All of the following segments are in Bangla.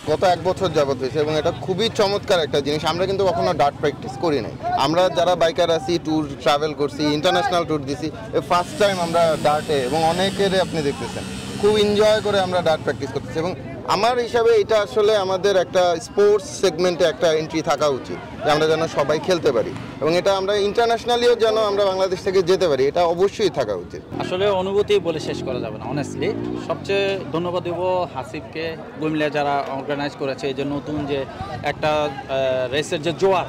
গত 1 বছর যাবত হয়েছে এবং এটা খুবই চমৎকার একটা জিনিস। আমরা কিন্তু কখনো ডার্ট প্র্যাকটিস করি নাই। আমরা যারা বাইকার আছি, ট্যুর ট্রাভেল করছি, ইন্টারন্যাশনাল ট্যুর দিছি, ফার্স্ট টাইম আমরা ডার্টে, এবং অনেকের আপনি দেখতেছেন খুব এনজয় করে আমরা ডার্ট প্র্যাকটিস করতেছি। এবং আমার হিসাবে এটা আসলে আমাদের একটা স্পোর্টস সেগমেন্টে একটা এন্ট্রি থাকা উচিত, যে আমরা যেন সবাই খেলতে পারি এবং এটা আমরা ইন্টারন্যাশনালিও যেন আমরা বাংলাদেশ থেকে যেতে পারি, এটা অবশ্যই থাকা উচিত। আসলে অনুভূতি বলে শেষ করা যাবে না অনেস্টলি। সবচেয়ে ধন্যবাদ দেব হাসিবকে, কুমিল্লা যারা অর্গানাইজ করেছে, এই যে নতুন যে একটা রেসের যে জোয়ার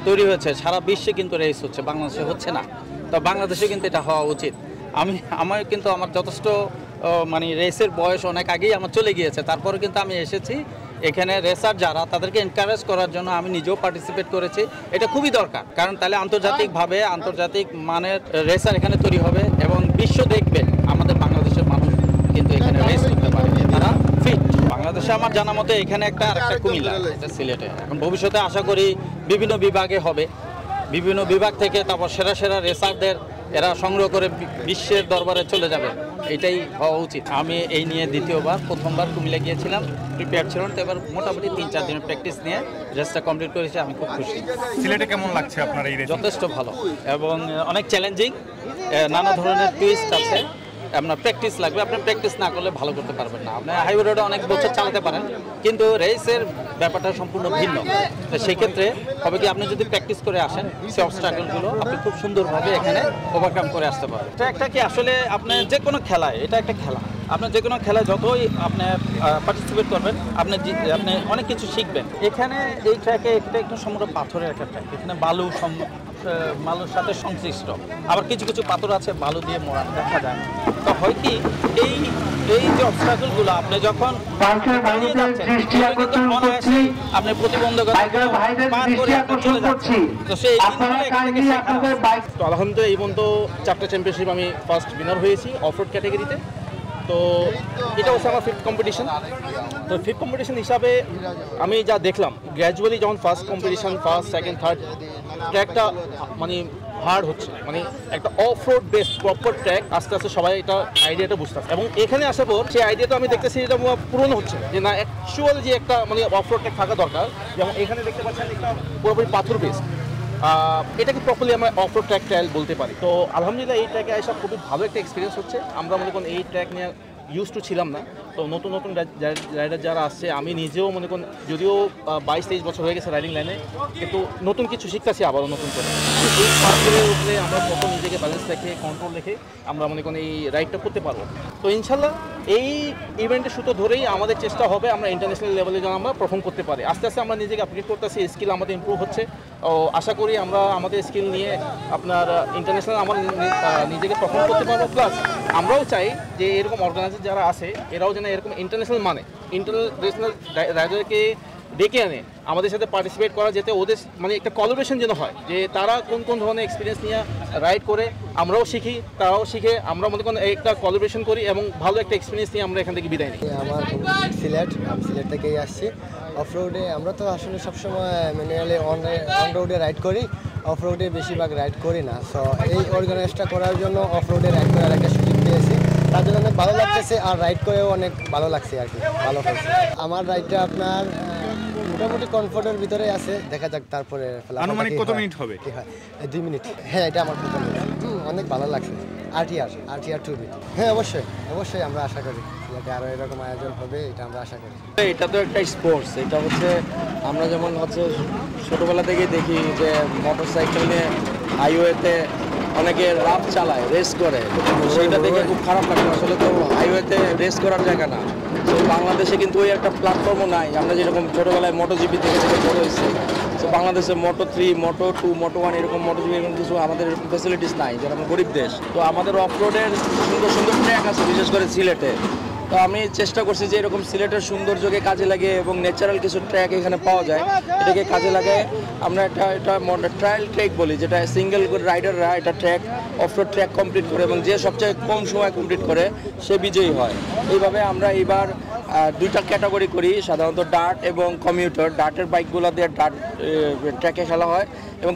তৈরি হয়েছে, সারা বিশ্বে কিন্তু রেস হচ্ছে, বাংলাদেশে হচ্ছে না। তো বাংলাদেশে কিন্তু এটা হওয়া উচিত। আমার কিন্তু আমার যথেষ্ট মানে রেসের বয়স অনেক আগেই আমার চলে গিয়েছে, তারপরে কিন্তু আমি এসেছি এখানে রেসার যারা তাদেরকে এনকারেজ করার জন্য আমি নিজেও পার্টিসিপেট করেছি। এটা খুবই দরকার, কারণ তাহলে আন্তর্জাতিকভাবে আন্তর্জাতিক মানের রেসার এখানে তৈরি হবে এবং বিশ্ব দেখবে আমাদের বাংলাদেশের মানুষ কিন্তু এখানে রেস করতে পারে, তারা ফিট। বাংলাদেশে আমার জানা মতে এখানে একটা কুমিল্লা, এটা সিলেটে। এখন ভবিষ্যতে আশা করি বিভিন্ন বিভাগে হবে, বিভিন্ন বিভাগ থেকে তারপর সেরা সেরা রেসারদের এরা সংগ্রহ করে বিশ্বের দরবারে চলে যাবে, এটাই হওয়া উচিত। আমি এই নিয়ে দ্বিতীয়বার, প্রথমবার কুমিল্লা গিয়েছিলাম, প্রিপেয়ার ছিলাম, তো এবার মোটামুটি 3-4 দিনের প্র্যাকটিস নিয়ে রেসটা কমপ্লিট করেছি। আমি খুব খুশি। সিলেটে কেমন লাগছে আপনার এই রেস? যথেষ্ট ভালো এবং অনেক চ্যালেঞ্জিং, নানা ধরনের টুইস্ট আছে। আপনার প্র্যাকটিস লাগবে, আপনি প্র্যাকটিস না করলে ভালো করতে পারবেন না। আপনি হাইওয়ে রোডে অনেক বছর চালাতে পারেন, কিন্তু রেসের ব্যাপারটা সম্পূর্ণ ভিন্ন। তো সেই ক্ষেত্রে হবে কি, আপনি যদি প্র্যাকটিস করে আসেন, সেই অবস্ট্রাগলগুলো আপনি খুব সুন্দরভাবে এখানে ওভারকাম করে আসতে পারেন। এটা একটা কি আসলে আপনি যে কোনো খেলায়, এটা একটা খেলা, আপনার যে কোনো খেলায় যতই আপনি পার্টিসিপেট করবেন, আপনি অনেক কিছু শিখবেন। এখানে এই ট্র্যাকে এটা একটু সম্পূর্ণ পাথরের একটা ট্র্যাক, এখানে বালুর সাথে সংশ্লিষ্ট, আবার কিছু কিছু পাথর আছে বালু দিয়ে মোড়ানো দেখা যায়। তো হয় কি, এই যে অবস্ট্রাগলগুলো আপনি যখন আপনি প্রতিবন্ধকতা পার করে চলে যাচ্ছেন, তো সেই তো আলহামদুলিল্লাহ এই পর্যন্ত 4টা চ্যাম্পিয়নশিপ আমি ফার্স্ট উইনার হয়েছি অফরোড ক্যাটাগরিতে। তো এটা হচ্ছে আমার 5th কম্পিটিশন। তো 5th কম্পিটিশন হিসাবে আমি যা দেখলাম, গ্র্যাজুয়ালি যখন first competition, first, second, third, ট্র্যাকটা মানে হার্ড হচ্ছে, মানে একটা off road base proper track, আস্তে আস্তে সবাই এটা আইডিয়াটা বুঝতে পারছে। এবং এখানে আসার পর সেই আইডিয়াটা আমি দেখতেছি এটা পূরণ হচ্ছে, যে না অ্যাকচুয়াল যে একটা মানে অফ রোড ট্র্যাক থাকা দরকার। যেমন এখানে দেখতে পাচ্ছেন একটা পুরোপুরি পাথর বেস, এটাকে প্রপারলি আমরা অফ রোড ট্র্যাক ট্রায়াল বলতে পারি। তো আলহামদুলিল্লাহ এই ট্র্যাকে আসা খুবই ভালো একটা এক্সপিরিয়েন্স হচ্ছে। আমরা মনে করেন এই ট্র্যাক নিয়ে ইউজ টু ছিলাম না, তো নতুন নতুন রাইডার যারা আসছে, আমি নিজেও মনে করেন যদিও 22-23 বছর হয়ে গেছে রাইডিং লাইনে, কিন্তু নতুন কিছু শিখতেছি আবারও নতুন করে। এই পাথরের উপরে আমরা কত নিজেকে ব্যালেন্স রেখে, কন্ট্রোল রেখে আমরা মনে করেন এই রাইডটা করতে পারবো। তো ইনশাল্লাহ এই ইভেন্টের সূত্র ধরেই আমাদের চেষ্টা হবে আমরা ইন্টারন্যাশনাল লেভেলে যেন আমরা পারফর্ম করতে পারি। আস্তে আস্তে আমরা নিজেকে আপগ্রেড করতেছি, স্কিল আমাদের ইমপ্রুভ হচ্ছে। ও আশা করি আমরা আমাদের স্কিল নিয়ে আপনার ইন্টারন্যাশনাল আমরা নিজেকে পারফর্ম করতে পারবো। প্লাস আমরাও চাই যে এরকম অর্গানাইজার যারা আছে এরাও যেন এরকম ইন্টারন্যাশনাল ইন্টারন্যাশনাল রাইডারকে ডেকে আনে আমাদের সাথে পার্টিসিপেট করা, যাতে ওদের মানে একটা কোলাবোরেশন যেন হয়, যে তারা কোন কোন ধরনের এক্সপিরিয়েন্স নিয়ে রাইড করে, আমরাও শিখি, তারাও শিখে, আমরা মনে করেন একটা কোলাবোরেশন করি এবং ভালো একটা এক্সপিরিয়েন্স নিয়ে আমরা এখান থেকে বিদায় নিই। আমার সিলেট, আমি সিলেট থেকেই আসছি। অফ রোডে আমরা তো আসলে সবসময় ম্যানুয়ালি অন রোডে রাইড করি, অফ রোডে বেশিরভাগ রাইড করি না। সো এই অর্গানাইজটা করার জন্য অফ রোডে রাইড করার একটা সুযোগ পেয়েছি, তার জন্য অনেক ভালো লাগতেছে, আর রাইড করেও অনেক ভালো লাগছে আর কি, ভালো হয়েছে। আমার রাইডটা আপনার মোটামুটি কমফোর্টের ভিতরে আছে, দেখা যাক তারপরে আনুমানিক কত মিনিট হবে? 2 মিনিট। হ্যাঁ, এটা আমার প্রথম, অনেক ভালো লাগছে। RTR 2 minute. হ্যাঁ, অবশ্যই আমরা আশা করি যাতে আরও এরকম আয়োজন হবে, এটা আমরা আশা করি। এটা তো একটা স্পোর্টস, এটা হচ্ছে আমরা যেমন হচ্ছে ছোটোবেলা থেকেই দেখি যে মোটর সাইকেল নিয়ে হাইওয়েতে অনেকে রাফ চালায়, রেস করে, সেইটা দেখে খুব খারাপ লাগে। আসলে তো হাইওয়েতে রেস করার জায়গা না। তো বাংলাদেশে কিন্তু ওই একটা প্ল্যাটফর্মও নাই। আমরা যেরকম ছোটোবেলায় মোটোজিপি থেকে বড় হয়েছে, তো বাংলাদেশে Moto3, Moto2, Moto1 এরকম মোটোজিপি এরকম কিছু আমাদের এরকম ফ্যাসিলিটিস নাই, যেরকম গরিব দেশ। তো আমাদের অফরোডের সুন্দর সুন্দর ট্র্যাক আছে, বিশেষ করে সিলেটে। তো আমি চেষ্টা করছি যে এরকম সিলেটের সৌন্দর্যকে কাজে লাগে এবং ন্যাচারাল কিছু ট্র্যাক এখানে পাওয়া যায়, এটাকে কাজে লাগে আমরা এটা ট্রায়াল ট্র্যাক বলি, যেটা সিঙ্গেল রাইডাররা এটা ট্র্যাক অফরোড ট্র্যাক কমপ্লিট করে এবং যে সবচেয়ে কম সময় কমপ্লিট করে সে বিজয়ী হয়। এইভাবে আমরা এইবার 2টা ক্যাটাগরি করি, সাধারণত ডার্ট এবং কমিউটার। ডার্টের বাইকগুলো দিয়ে ডার্ট ট্র্যাকে খেলা হয় এবং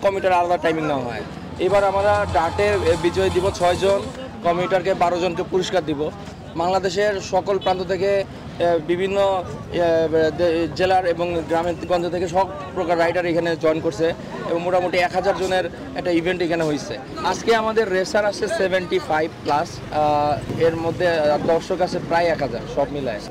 কমিউটার আলাদা টাইমিং নেওয়া হয়। এবার আমরা ডার্টে বিজয়ী দিব 6 জন, কমিউটারকে 12 জনকে পুরস্কার দিব। বাংলাদেশের সকল প্রান্ত থেকে বিভিন্ন জেলার এবং গ্রামেগঞ্জ থেকে সব প্রকার রাইডার এখানে জয়েন করছে এবং মোটামুটি 1000 জনের একটা ইভেন্ট এখানে হয়েছে। আজকে আমাদের রেসার আছে 75+, এর মধ্যে দর্শক আছে প্রায় 1000 সব মিলায়।